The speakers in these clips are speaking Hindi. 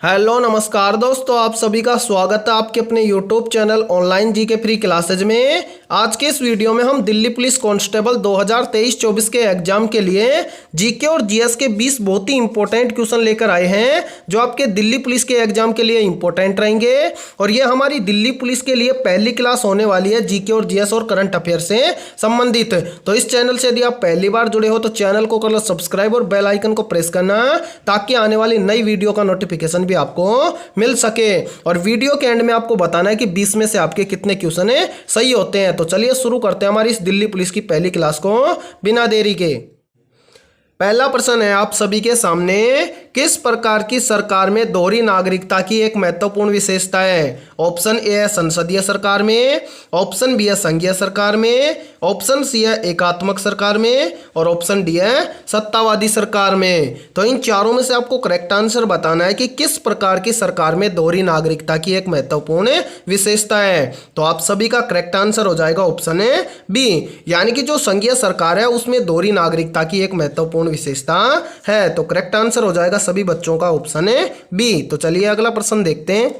हेलो नमस्कार दोस्तों, आप सभी का स्वागत है आपके अपने YouTube channel online GK free classes में। आज के इस वीडियो में हम दिल्ली पुलिस कांस्टेबल 2023-24 के एग्जाम के लिए जीके और जीएस के 20 बहुत ही इंपॉर्टेंट क्वेश्चन लेकर आए हैं जो आपके दिल्ली पुलिस के एग्जाम के लिए इंपॉर्टेंट रहेंगे। और ये हमारी दिल्ली पुलिस के लिए पहली क्लास होने वाली है जीके और जीएस और करंट अफेयर से संबंधित। तो इस चैनल से यदि आप पहली बार जुड़े हो तो चैनल को कर लो सब्सक्राइब और बेल आइकन को प्रेस करना ताकि आने वाली नई वीडियो का नोटिफिकेशन भी आपको मिल सके। और वीडियो के एंड में आपको बताना है कि 20 में से आपके कितने क्वेश्चन सही होते हैं। तो चलिए शुरू करते हैं हमारी इस दिल्ली पुलिस की पहली क्लास को बिना देरी के। पहला प्रश्न है आप सभी के सामने, किस प्रकार की सरकार में दोहरी नागरिकता की एक महत्वपूर्ण विशेषता है? ऑप्शन ए है संसदीय सरकार में, ऑप्शन बी है संघीय सरकार में, ऑप्शन सी है एकात्मक सरकार में और ऑप्शन डी है सत्तावादी सरकार में। तो इन चारों में से आपको करेक्ट आंसर बताना है कि किस प्रकार की सरकार में दोहरी नागरिकता की एक महत्वपूर्ण विशेषता है। तो आप सभी का करेक्ट आंसर हो जाएगा ऑप्शन है बी, यानी कि जो संघीय सरकार है उसमें दोहरी नागरिकता की एक महत्वपूर्ण विशेषता है। तो करेक्ट आंसर हो जाएगा सभी बच्चों का ऑप्शन है बी। तो चलिए अगला प्रश्न देखते हैं।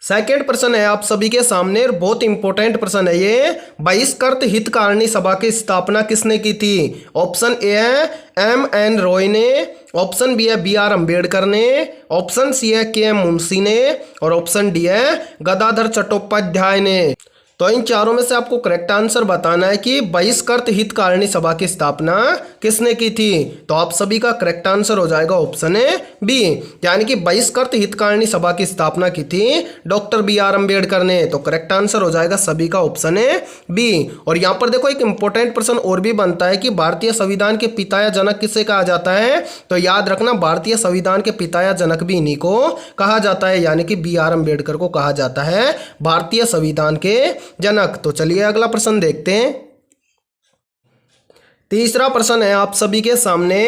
सेकेंड प्रश्न है आप सभी के सामने, बहुत इंपॉर्टेंट प्रश्न है ये। बहिष्कृत हितकारिणी सभा की स्थापना किसने की थी? ऑप्शन ए है M.N. रॉय ने, ऑप्शन बी है B.R. अम्बेडकर ने, ऑप्शन सी है K.M. मुंशी ने और ऑप्शन डी है गदाधर चट्टोपाध्याय ने। तो इन चारों में से आपको करेक्ट आंसर बताना है कि बहिष्कृत हितकारिणी सभा की स्थापना किसने की थी। तो आप सभी का करेक्ट आंसर हो जाएगा ऑप्शन है बी, यानी कि बहिष्कृत हितकारिणी सभा की स्थापना की थी डॉक्टर B.R. अम्बेडकर ने। तो करेक्ट आंसर हो जाएगा सभी का ऑप्शन है बी। और यहाँ पर देखो एक इंपॉर्टेंट प्रश्न और भी बनता है कि भारतीय संविधान के पिता या जनक किसे कहा जाता है? तो याद रखना भारतीय संविधान के पिता या जनक भी इन्हीं को कहा जाता है, यानी कि B.R. अम्बेडकर को कहा जाता है भारतीय संविधान के जनक। तो चलिए अगला प्रश्न देखते हैं। तीसरा प्रश्न है आप सभी के सामने,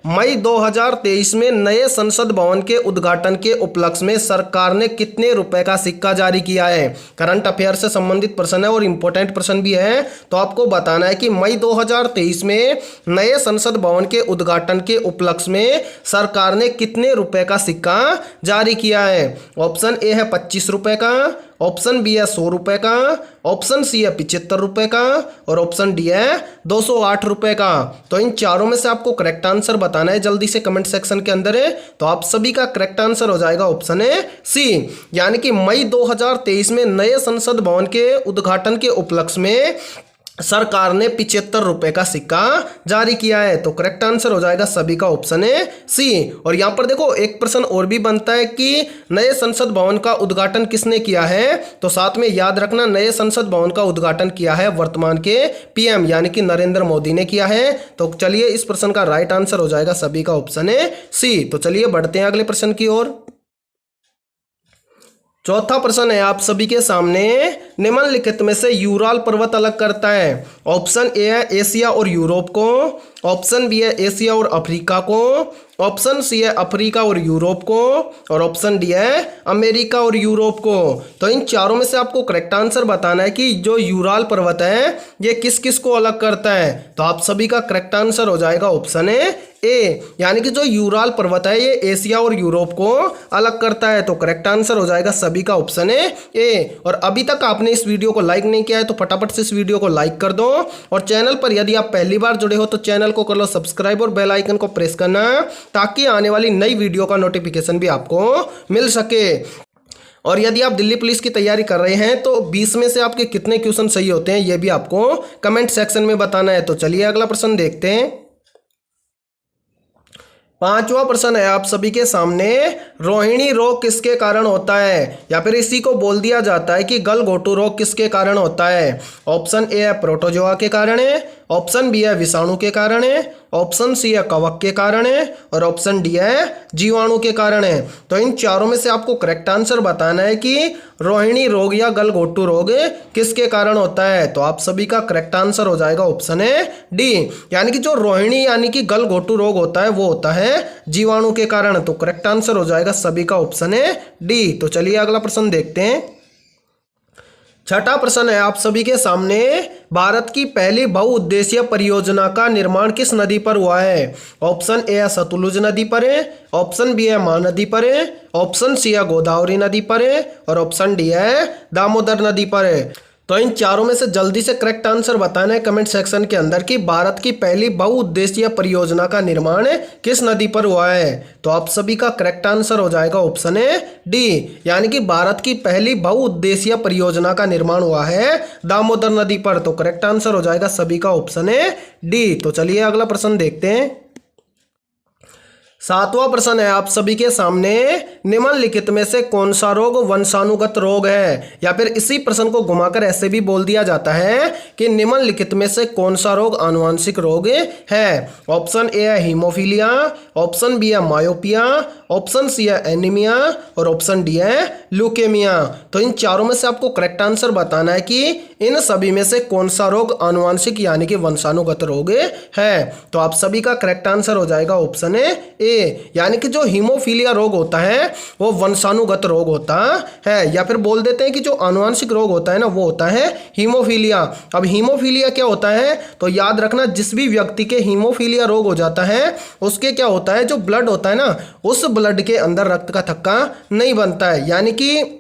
मई 2023 में नए संसद भवन के उद्घाटन के उपलक्ष्य में सरकार ने कितने रुपए का सिक्का जारी किया है? करंट अफेयर से संबंधित प्रश्न है और इंपॉर्टेंट प्रश्न भी है। तो आपको बताना है कि मई 2023 में नए संसद भवन के उद्घाटन के उपलक्ष्य में सरकार ने कितने रुपए का सिक्का जारी किया है? ऑप्शन ए है 25 रुपए का, ऑप्शन बी है 100 रुपए का, ऑप्शन सी है 75 रुपए का और ऑप्शन डी है 208 रुपए का। तो इन चारों में से आपको करेक्ट आंसर बताना है जल्दी से कमेंट सेक्शन के अंदर है। तो आप सभी का करेक्ट आंसर हो जाएगा ऑप्शन है सी, यानी कि मई 2023 में नए संसद भवन के उद्घाटन के उपलक्ष्य में सरकार ने 75 रुपए का सिक्का जारी किया है। तो करेक्ट आंसर हो जाएगा सभी का ऑप्शन है सी। और यहाँ पर देखो एक प्रश्न और भी बनता है कि नए संसद भवन का उद्घाटन किसने किया है? तो साथ में याद रखना नए संसद भवन का उद्घाटन किया है वर्तमान के पीएम यानी कि नरेंद्र मोदी ने किया है। तो चलिए इस प्रश्न का राइट आंसर हो जाएगा सभी का ऑप्शन है सी। तो चलिए बढ़ते हैं अगले प्रश्न की ओर। चौथा प्रश्न है आप सभी के सामने, निम्नलिखित में से यूराल पर्वत अलग करता है? ऑप्शन ए है एशिया और यूरोप को, ऑप्शन बी है एशिया और अफ्रीका को, ऑप्शन सी है अफ्रीका और यूरोप को और ऑप्शन डी है अमेरिका और यूरोप को। तो इन चारों में से आपको करेक्ट आंसर बताना है कि जो यूराल पर्वत है ये किस किस को अलग करता है। तो आप सभी का करेक्ट आंसर हो जाएगा ऑप्शन है ए, यानी कि जो यूराल पर्वत है ये एशिया और यूरोप को अलग करता है। तो करेक्ट आंसर हो जाएगा सभी का ऑप्शन है ए। और अभी तक आपने इस वीडियो को लाइक नहीं किया है तो फटाफट से इस वीडियो को लाइक कर दो। और चैनल पर यदि आप पहली बार जुड़े हो तो चैनल को कर लो सब्सक्राइब और बेल आइकन को प्रेस करना ताकि आने वाली नई वीडियो का नोटिफिकेशन भी आपको मिल सके। और यदि आप दिल्ली पुलिस की तैयारी कर रहे हैं तो 20 में से आपके कितने क्वेश्चन सही होते हैं ये भी आपको कमेंट सेक्शन में बताना है। तो चलिए अगला प्रश्न देखते हैं। पांचवा प्रश्न है आप सभी के सामने, रोहिणी रोग किसके कारण होता है? या फिर इसी को बोल दिया जाता है कि गलघोटू रोग किसके कारण होता है? ऑप्शन ए है प्रोटोजोआ के कारण है, ऑप्शन बी है विषाणु के कारण है, ऑप्शन सी है कवक के कारण है और ऑप्शन डी है जीवाणु के कारण है। तो इन चारों में से आपको करेक्ट आंसर बताना है कि रोहिणी रोग या गलघोटू रोग किसके कारण होता है। तो आप सभी का करेक्ट आंसर हो जाएगा ऑप्शन है डी, यानी कि जो रोहिणी यानी कि गलघोटू रोग होता है वो होता है जीवाणु के कारण। तो करेक्ट आंसर हो जाएगा सभी का ऑप्शन है डी। तो चलिए अगला प्रश्न देखते हैं। छठा प्रश्न है आप सभी के सामने, भारत की पहली बहुउद्देशीय परियोजना का निर्माण किस नदी पर हुआ है? ऑप्शन ए है सतलुज नदी पर है, ऑप्शन बी है महानदी पर है, ऑप्शन सी है गोदावरी नदी पर है और ऑप्शन डी है दामोदर नदी पर है। तो इन चारों में से जल्दी से करेक्ट आंसर बताना है कमेंट सेक्शन के अंदर कि भारत की पहली बहुउद्देशीय परियोजना का निर्माण किस नदी पर हुआ है। तो आप सभी का करेक्ट आंसर हो जाएगा ऑप्शन है डी, यानी कि भारत की पहली बहुउद्देशीय परियोजना का निर्माण हुआ है दामोदर नदी पर। तो करेक्ट आंसर हो जाएगा सभी का ऑप्शन है डी। तो चलिए अगला प्रश्न देखते हैं। 7वां प्रश्न है आप सभी के सामने, निम्नलिखित में से कौन सा रोग वंशानुगत रोग है? या फिर इसी प्रश्न को घुमाकर ऐसे भी बोल दिया जाता है कि निम्नलिखित में से कौन सा रोग आनुवंशिक रोग है? ऑप्शन ए है हीमोफीलिया, ऑप्शन बी है मायोपिया, ऑप्शन सी है एनीमिया और ऑप्शन डी है ल्यूकेमिया। तो इन चारों में से आपको करेक्ट आंसर बताना है कि इन सभी में से कौन सा रोग आनुवंशिक यानी कि वंशानुगत रोग है। तो आप सभी का करेक्ट आंसर हो जाएगा ऑप्शन ए, यानी कि जो हीमोफीलिया रोग होता है वो वंशानुगत रोग होता है, या फिर बोल देते हैं कि जो आनुवंशिक रोग होता है ना वो होता है हीमोफीलिया। अब हीमोफीलिया क्या होता है? तो याद रखना, जिस भी व्यक्ति के हीमोफीलिया रोग हो जाता है उसके क्या होता है, जो ब्लड होता है ना उस ब्लड के अंदर रक्त का थक्का नहीं बनता है। यानी कि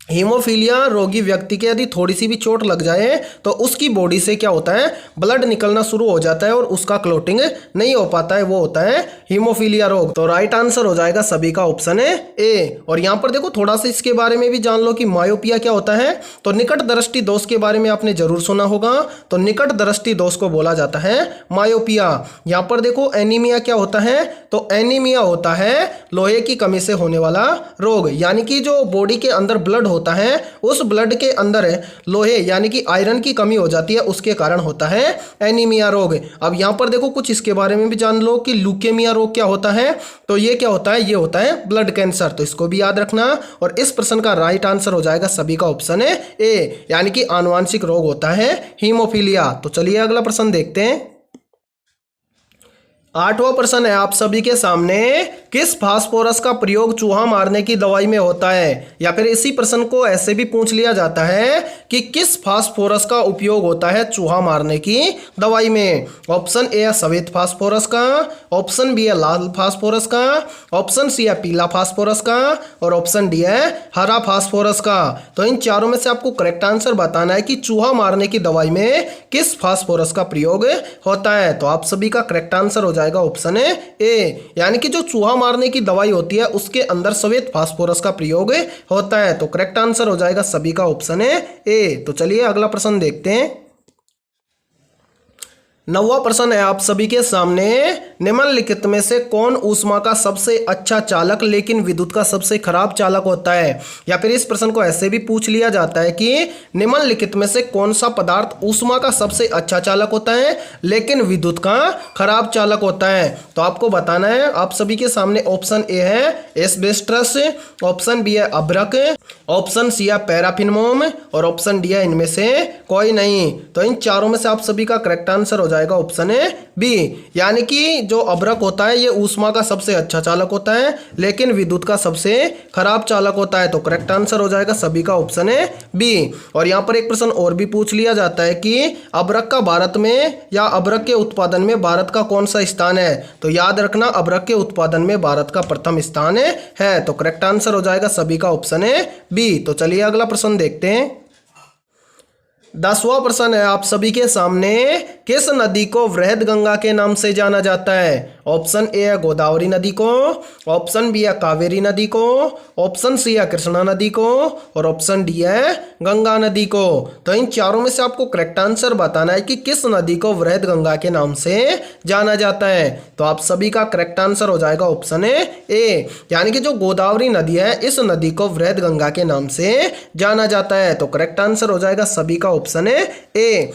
हीमोफीलिया रोगी व्यक्ति के यदि थोड़ी सी भी चोट लग जाए तो उसकी बॉडी से क्या होता है, ब्लड निकलना शुरू हो जाता है और उसका क्लोटिंग नहीं हो पाता है, वो होता है हीमोफीलिया रोग। तो राइट आंसर हो जाएगा सभी का ऑप्शन है ए। और यहाँ पर देखो थोड़ा सा इसके बारे में भी जान लो कि मायोपिया क्या होता है। तो निकट दृष्टि दोष के बारे में आपने जरूर सुना होगा। तो निकट दृष्टि दोष को बोला जाता है मायोपिया। यहाँ पर देखो एनीमिया क्या होता है? तो एनीमिया होता है लोहे की कमी से होने वाला रोग, यानी कि जो बॉडी के अंदर ब्लड होता है उस ब्लड के अंदर लोहे यानी कि आयरन की कमी हो जाती है, उसके कारण होता है एनीमिया रोग। अब यहां पर देखो कुछ इसके बारे में भी जान लो कि ल्यूकेमिया रोग क्या होता है। तो ये क्या होता है, ये होता है ब्लड कैंसर। तो इसको भी याद रखना। और इस प्रश्न का राइट आंसर हो जाएगा सभी का ऑप्शन है ए, यानी कि आनुवंशिक रोग होता है हीमोफीलिया। तो चलिए अगला प्रश्न देखते हैं। 8वां प्रश्न है आप सभी के सामने, किस फास्फोरस का प्रयोग चूहा मारने की दवाई में होता है? या फिर इसी प्रश्न को ऐसे भी पूछ लिया जाता है कि किस फास्फोरस का उपयोग होता है चूहा मारने की दवाई में? ऑप्शन ए है सफेद फास्फोरस का, ऑप्शन बी है लाल फास्फोरस का, ऑप्शन सी है पीला फास्फोरस का और ऑप्शन डी है हरा फास्फोरस का। तो इन चारों में से आपको करेक्ट आंसर बताना है कि चूहा मारने की दवाई में किस फास्फोरस का प्रयोग होता है। तो आप सभी का करेक्ट आंसर हो जाएगा ऑप्शन है ए, यानी कि जो चूहा मारने की दवाई होती है उसके अंदर सफेद फास्फोरस का प्रयोग होता है। तो करेक्ट आंसर हो जाएगा सभी का ऑप्शन है ए। तो चलिए अगला प्रश्न देखते हैं। 9वां प्रश्न है आप सभी के सामने, निम्नलिखित में से कौन ऊष्मा का सबसे अच्छा चालक लेकिन विद्युत का सबसे खराब चालक होता है? या फिर इस प्रश्न को ऐसे भी पूछ लिया जाता है कि निम्नलिखित में से कौन सा पदार्थ ऊष्मा का सबसे अच्छा चालक होता है लेकिन विद्युत का खराब चालक होता है? तो आपको बताना है। आप सभी के सामने ऑप्शन ए है एस्बेस्टस, ऑप्शन बी है अभ्रक, ऑप्शन सी है पैराफिन मोम और ऑप्शन डी है इनमें से कोई नहीं। तो इन चारों में से आप सभी का करेक्ट आंसर हो जाएगा ऑप्शन है बी, यानी कि जो अभ्रक होता है ये ऊष्मा का सबसे अच्छा चालक होता है लेकिन विद्युत का सबसे खराब चालक होता है। तो करेक्ट आंसर हो जाएगा सभी का ऑप्शन है बी। और यहाँ पर एक प्रश्न और भी पूछ लिया जाता है कि अभ्रक का भारत में या अभ्रक के उत्पादन में भारत का कौन सा स्थान है? तो याद रखना अभ्रक के उत्पादन में भारत का प्रथम स्थान है। तो करेक्ट आंसर हो जाएगा सभी का ऑप्शन है बी। तो चलिए अगला प्रश्न देखते हैं। 10वां प्रश्न है आप सभी के सामने, किस नदी को वृहद गंगा के नाम से जाना जाता है? ऑप्शन ए है गोदावरी नदी को, ऑप्शन बी है कावेरी नदी को, ऑप्शन सी है कृष्णा नदी को और ऑप्शन डी है गंगा नदी को। तो इन चारों में से आपको करेक्ट आंसर बताना है कि किस नदी को वृहद गंगा के नाम से जाना जाता है। तो आप सभी का करेक्ट आंसर हो जाएगा ऑप्शन ए, यानी कि जो गोदावरी नदी है इस नदी को वृहद गंगा के नाम से जाना जाता है। तो करेक्ट आंसर हो जाएगा सभी का ऑप्शन है ए।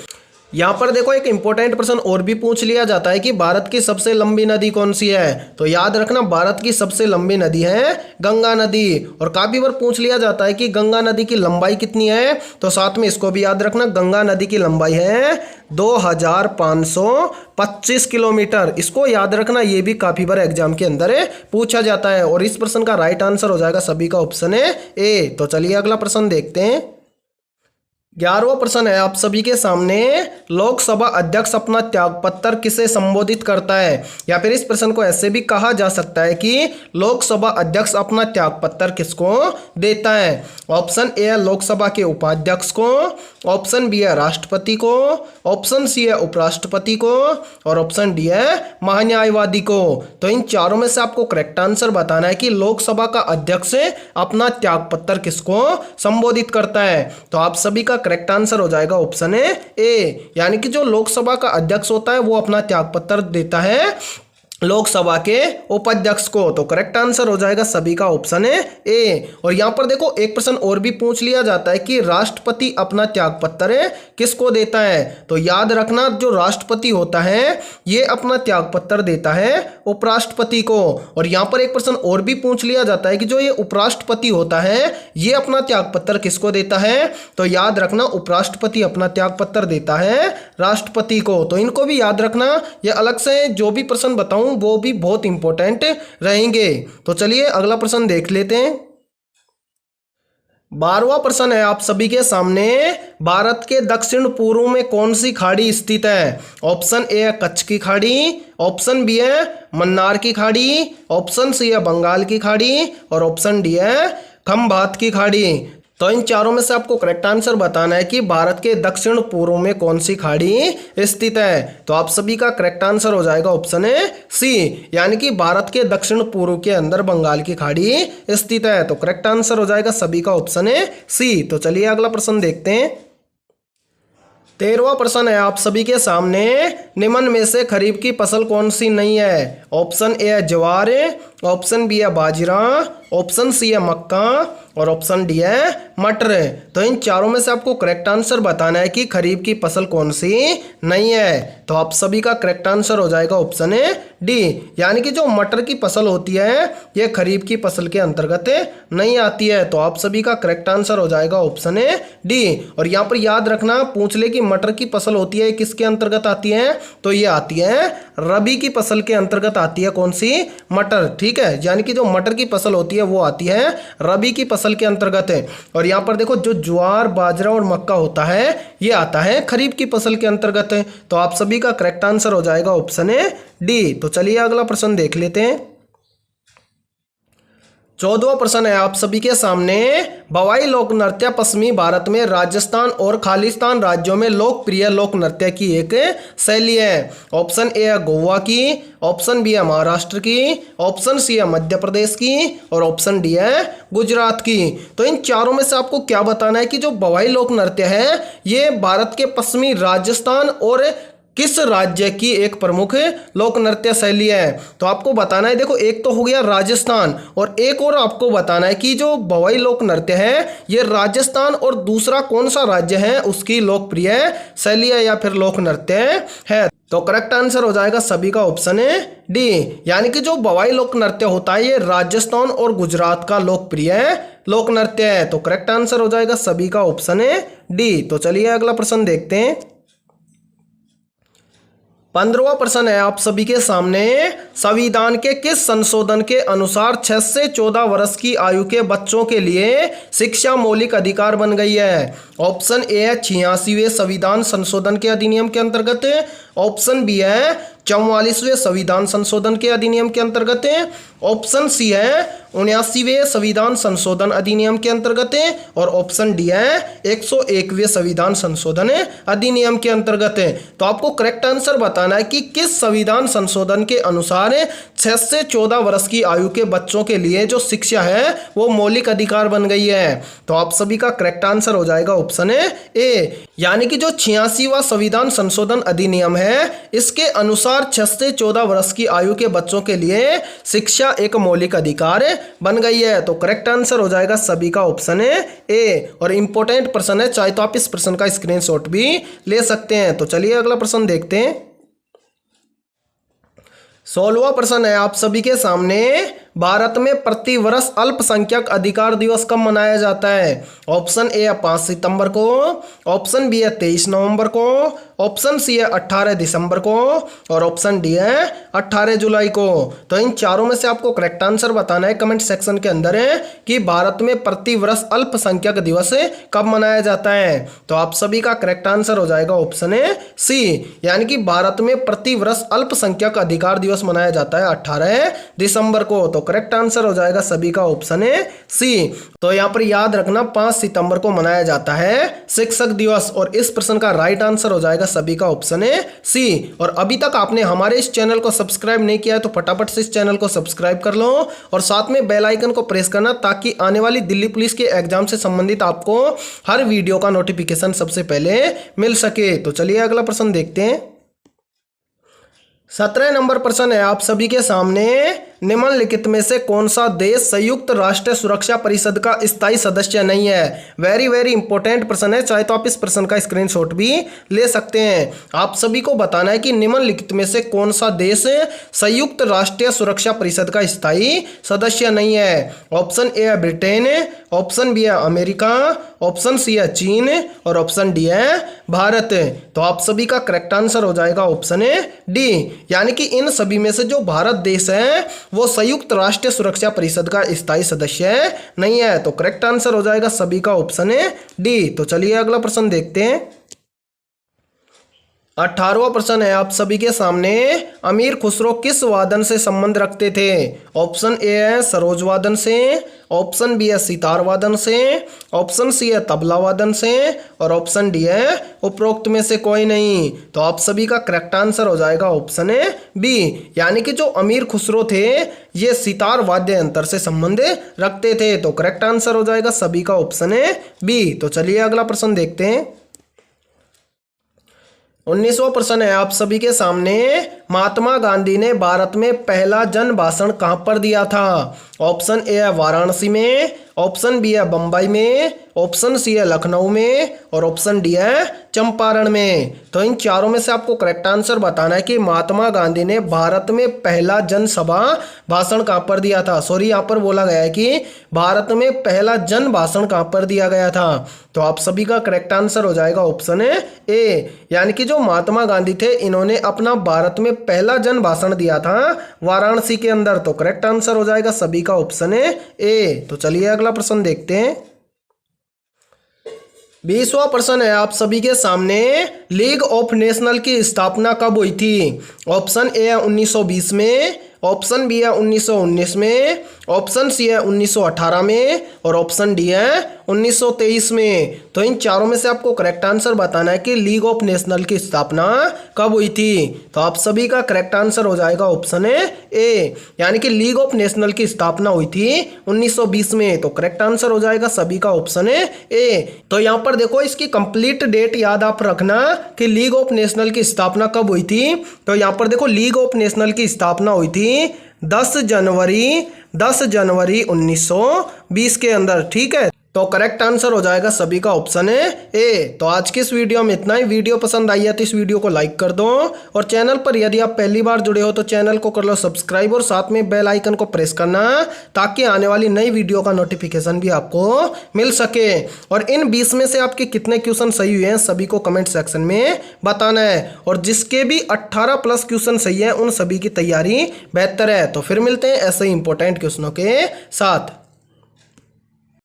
यहाँ पर देखो एक इंपॉर्टेंट प्रश्न और भी पूछ लिया जाता है कि भारत की सबसे लंबी नदी कौन सी है? तो याद रखना भारत की सबसे लंबी नदी है गंगा नदी। और काफी बार पूछ लिया जाता है कि गंगा नदी की लंबाई कितनी है? तो साथ में इसको भी याद रखना, गंगा नदी की लंबाई है 2525 किलोमीटर। इसको याद रखना, ये भी काफी बार एग्जाम के अंदर पूछा जाता है। और इस प्रश्न का राइट आंसर हो जाएगा सभी का ऑप्शन है ए। तो चलिए अगला प्रश्न देखते हैं। 11वां प्रश्न है आप सभी के सामने, लोकसभा अध्यक्ष अपना त्यागपत्र किसे संबोधित करता है? या फिर इस प्रश्न को ऐसे भी कहा जा सकता है कि लोकसभा अध्यक्ष अपना त्यागपत्र किसको देता है? ऑप्शन ए है लोकसभा के उपाध्यक्ष को, ऑप्शन बी है राष्ट्रपति को, ऑप्शन सी है उपराष्ट्रपति को और ऑप्शन डी है महान्यायवादी को। तो इन चारों में से आपको करेक्ट आंसर बताना है कि लोकसभा का अध्यक्ष अपना त्यागपत्र किसको संबोधित करता है। तो आप सभी का करेक्ट आंसर हो जाएगा ऑप्शन ए, यानी कि जो लोकसभा का अध्यक्ष होता है वो अपना त्यागपत्र देता है लोकसभा के उपाध्यक्ष को। तो करेक्ट आंसर हो जाएगा सभी का ऑप्शन ए। और यहां पर देखो एक प्रश्न और भी पूछ लिया जाता है कि राष्ट्रपति अपना त्यागपत्र किसको देता है? तो याद रखना जो राष्ट्रपति होता है ये अपना त्यागपत्र देता है उपराष्ट्रपति को। और यहां पर एक प्रश्न और भी पूछ लिया जाता है कि जो ये उपराष्ट्रपति होता है ये अपना त्यागपत्र किसको देता है? तो याद रखना उपराष्ट्रपति अपना त्यागपत्र देता है राष्ट्रपति को। तो इनको भी याद रखना, ये अलग से जो भी प्रश्न बताऊं वो भी बहुत इंपॉर्टेंट रहेंगे। तो चलिए अगला प्रश्न देख लेते हैं। 12वां प्रश्न है आप सभी के सामने, भारत के दक्षिण पूर्व में कौन सी खाड़ी स्थित है? ऑप्शन ए है कच्छ की खाड़ी, ऑप्शन बी है मन्नार की खाड़ी, ऑप्शन सी है बंगाल की खाड़ी और ऑप्शन डी है खंभात की खाड़ी। तो इन चारों में से आपको करेक्ट आंसर बताना है कि भारत के दक्षिण पूर्व में कौन सी खाड़ी स्थित है। तो आप सभी का करेक्ट आंसर हो जाएगा ऑप्शन सी, यानी कि भारत के दक्षिण पूर्व के अंदर बंगाल की खाड़ी स्थित है। तो करेक्ट आंसर हो जाएगा सभी का ऑप्शन सी। तो चलिए अगला प्रश्न देखते हैं। 13वां प्रश्न है आप सभी के सामने, निम्न में से खरीफ की फसल कौन सी नहीं है? ऑप्शन ए है ज्वार, ऑप्शन बी है बाजरा, ऑप्शन सी है मक्का और ऑप्शन डी है मटर। तो इन चारों में से आपको करेक्ट आंसर बताना है कि खरीफ की फसल कौन सी नहीं है। तो आप सभी का करेक्ट आंसर हो जाएगा ऑप्शन डी, यानी कि जो मटर की फसल होती है ये खरीफ की फसल के अंतर्गत नहीं आती है। तो आप सभी का करेक्ट आंसर हो जाएगा ऑप्शन डी। और यहाँ पर याद रखना पूछ ले कि मटर की फसल होती है किसके अंतर्गत आती है? तो ये आती है रबी की फसल के अंतर्गत आती है। कौन सी? मटर। ठीक है, यानी कि जो मटर की फसल होती है वो आती है रबी की फसल के अंतर्गत है। और यहाँ पर देखो जो ज्वार बाजरा और मक्का होता है ये आता है खरीफ की फसल के अंतर्गत है। तो आप सभी का करेक्ट आंसर हो जाएगा ऑप्शन डी। तो चलिए अगला प्रश्न देख लेते हैं। 14वां प्रश्न है आप सभी के सामने, भवाई लोक नृत्य पश्चिमी भारत में राजस्थान और खालिस्तान राज्यों में लोकप्रिय लोक नृत्य की एक शैली है। ऑप्शन ए है गोवा की, ऑप्शन बी है महाराष्ट्र की, ऑप्शन सी है मध्य प्रदेश की और ऑप्शन डी है गुजरात की। तो इन चारों में से आपको क्या बताना है कि जो भवाई लोक नृत्य है ये भारत के पश्चिमी राजस्थान और किस राज्य की एक प्रमुख लोक नृत्य शैली है? तो आपको बताना है, देखो एक तो हो गया राजस्थान और एक और आपको बताना है कि जो भवाई लोक नृत्य है ये राजस्थान और दूसरा कौन सा राज्य है उसकी लोकप्रिय शैली है या फिर लोक नृत्य है। तो करेक्ट आंसर हो जाएगा सभी का ऑप्शन डी, यानी कि जो भवाई लोक नृत्य होता है ये राजस्थान और गुजरात का लोकप्रिय लोक नृत्य है। तो करेक्ट आंसर हो जाएगा सभी का ऑप्शन डी। तो चलिए अगला प्रश्न देखते हैं। 15वां प्रश्न है आप सभी के सामने, संविधान के किस संशोधन के अनुसार 6 से 14 वर्ष की आयु के बच्चों के लिए शिक्षा मौलिक अधिकार बन गई है? ऑप्शन ए है 86वें संविधान संशोधन के अधिनियम के अंतर्गत, ऑप्शन बी है 44वें संविधान संशोधन के अधिनियम के अंतर्गत, ऑप्शन सी है 79वें संविधान संशोधन अधिनियम के अंतर्गत और ऑप्शन डी है 101वें संविधान संशोधन अधिनियम के अंतर्गत। तो आपको करेक्ट आंसर बताना है कि किस संविधान संशोधन के अनुसार 6 से 14 वर्ष की आयु के बच्चों के लिए जो शिक्षा है वो मौलिक अधिकार बन गई है। तो आप सभी का करेक्ट आंसर हो जाएगा ऑप्शन ए, यानी कि जो 86वां संविधान संशोधन अधिनियम है इसके अनुसार 6 से 14 वर्ष की आयु के बच्चों के लिए शिक्षा एक मौलिक अधिकार बन गई है। तो करेक्ट आंसर हो जाएगा सभी का ऑप्शन ए। और इंपॉर्टेंट प्रश्न है, चाहे तो आप इस प्रश्न का स्क्रीनशॉट भी ले सकते हैं। तो चलिए अगला प्रश्न देखते हैं। 16वां प्रश्न है आप सभी के सामने, भारत में प्रति वर्ष अल्पसंख्यक अधिकार दिवस कब मनाया जाता है? ऑप्शन ए है 5 सितंबर को, ऑप्शन बी है 23 नवंबर को, ऑप्शन सी है 18 दिसंबर को और ऑप्शन डी है 18 जुलाई को। तो इन चारों में से आपको करेक्ट आंसर बताना है कमेंट सेक्शन के अंदर है कि भारत में प्रति वर्ष अल्पसंख्यक दिवस कब मनाया जाता है। तो आप सभी का करेक्ट आंसर हो जाएगा ऑप्शन है सी, यानी कि भारत में प्रति वर्ष अल्पसंख्यक अधिकार दिवस मनाया जाता है 18 दिसंबर को। तो करेक्ट आंसर हो जाएगा सभी का ऑप्शन है सी। तो यहाँ पर याद रखना 5 सितंबर को मनाया जाता है शिक्षक दिवस और इस प्रश्न का राइट आंसर हो जाएगा सभी का ऑप्शन है सी। और अभी तक आपने हमारे इस चैनल को सब्सक्राइब नहीं किया है तो फटाफट से इस चैनल को सब्सक्राइब कर लो और साथ में बेल आइकन को प्रेस करना ताकि आने वाली दिल्ली पुलिस के एग्जाम से संबंधित आपको हर वीडियो का नोटिफिकेशन सबसे पहले मिल सके। तो चलिए अगला प्रश्न देखते हैं। 17 नंबर प्रश्न है आप सभी के सामने, निम्नलिखित में से कौन सा देश संयुक्त राष्ट्र सुरक्षा परिषद का स्थायी सदस्य नहीं है? वेरी इंपॉर्टेंट प्रश्न है, चाहे तो आप इस प्रश्न का स्क्रीनशॉट भी ले सकते हैं। आप सभी को बताना है कि निम्नलिखित में से कौन सा देश संयुक्त राष्ट्रीय सुरक्षा परिषद का स्थायी सदस्य नहीं है? ऑप्शन ए है ब्रिटेन, ऑप्शन बी है अमेरिका, ऑप्शन सी है चीन और ऑप्शन डी है भारत। तो आप सभी का करेक्ट आंसर हो जाएगा ऑप्शन है डी, यानी कि इन सभी में से जो भारत देश है वो संयुक्त राष्ट्रीय सुरक्षा परिषद का स्थायी सदस्य नहीं है। तो करेक्ट आंसर हो जाएगा सभी का ऑप्शन है डी। तो चलिए अगला प्रश्न देखते हैं। 18वां प्रश्न है आप सभी के सामने, अमीर खुसरो किस वादन से संबंध रखते थे? ऑप्शन ए है सरोज वादन से, ऑप्शन बी है सितार वादन से, ऑप्शन सी है तबला वादन से और ऑप्शन डी है उपरोक्त में से कोई नहीं। तो आप सभी का करेक्ट आंसर हो जाएगा ऑप्शन है बी, यानी कि जो अमीर खुसरो थे ये सितार वाद्य यंत्र से संबंध रखते थे। तो करेक्ट आंसर हो जाएगा सभी का ऑप्शन है बी। तो चलिए अगला प्रश्न देखते हैं। 19वां प्रश्न है आप सभी के सामने, महात्मा गांधी ने भारत में पहला जन भाषण कहां पर दिया था? ऑप्शन ए है वाराणसी में, ऑप्शन बी है बम्बई में, ऑप्शन सी है लखनऊ में और ऑप्शन डी है चंपारण में। तो इन चारों में से आपको करेक्ट आंसर बताना है कि महात्मा गांधी ने भारत में पहला जनसभा भाषण कहां पर दिया था। सॉरी, यहाँ पर बोला गया है कि भारत में पहला जन भाषण कहां पर दिया गया था। तो आप सभी का करेक्ट आंसर हो जाएगा ऑप्शन है ए, यानी कि जो महात्मा गांधी थे इन्होंने अपना भारत में पहला जन भाषण दिया था वाराणसी के अंदर। तो करेक्ट आंसर हो जाएगा सभी का ऑप्शन है ए। तो चलिए अगला प्रश्न देखते हैं। 20वां प्रश्न है आप सभी के सामने, लीग ऑफ नेशनल की स्थापना कब हुई थी? ऑप्शन ए है 1920 में, ऑप्शन बी है 1919 में, ऑप्शन सी है 1918 में और ऑप्शन डी है 1923 में। तो इन चारों में से आपको करेक्ट आंसर बताना है कि लीग ऑफ नेशनल की स्थापना कब हुई थी। तो आप सभी का करेक्ट आंसर हो जाएगा ऑप्शन है ए, यानी कि लीग ऑफ नेशनल की स्थापना हुई थी 1920 में। तो करेक्ट आंसर हो जाएगा सभी का ऑप्शन है ए। तो यहाँ पर देखो इसकी कंप्लीट डेट याद आप रखना कि लीग ऑफ नेशनल की स्थापना कब हुई थी। तो यहाँ पर देखो लीग ऑफ नेशनल की स्थापना हुई थी 10 जनवरी 1920 के अंदर। ठीक है, तो करेक्ट आंसर हो जाएगा सभी का ऑप्शन है ए। तो आज की इस वीडियो में इतना ही। वीडियो पसंद आई है तो इस वीडियो को लाइक कर दो और चैनल पर यदि आप पहली बार जुड़े हो तो चैनल को कर लो सब्सक्राइब और साथ में बेल आइकन को प्रेस करना ताकि आने वाली नई वीडियो का नोटिफिकेशन भी आपको मिल सके। और इन 20 में से आपके कितने क्वेश्चन सही हुए हैं सभी को कमेंट सेक्शन में बताना है और जिसके भी 18+ क्वेश्चन सही है उन सभी की तैयारी बेहतर है। तो फिर मिलते हैं ऐसे ही इंपॉर्टेंट क्वेश्चनों के साथ।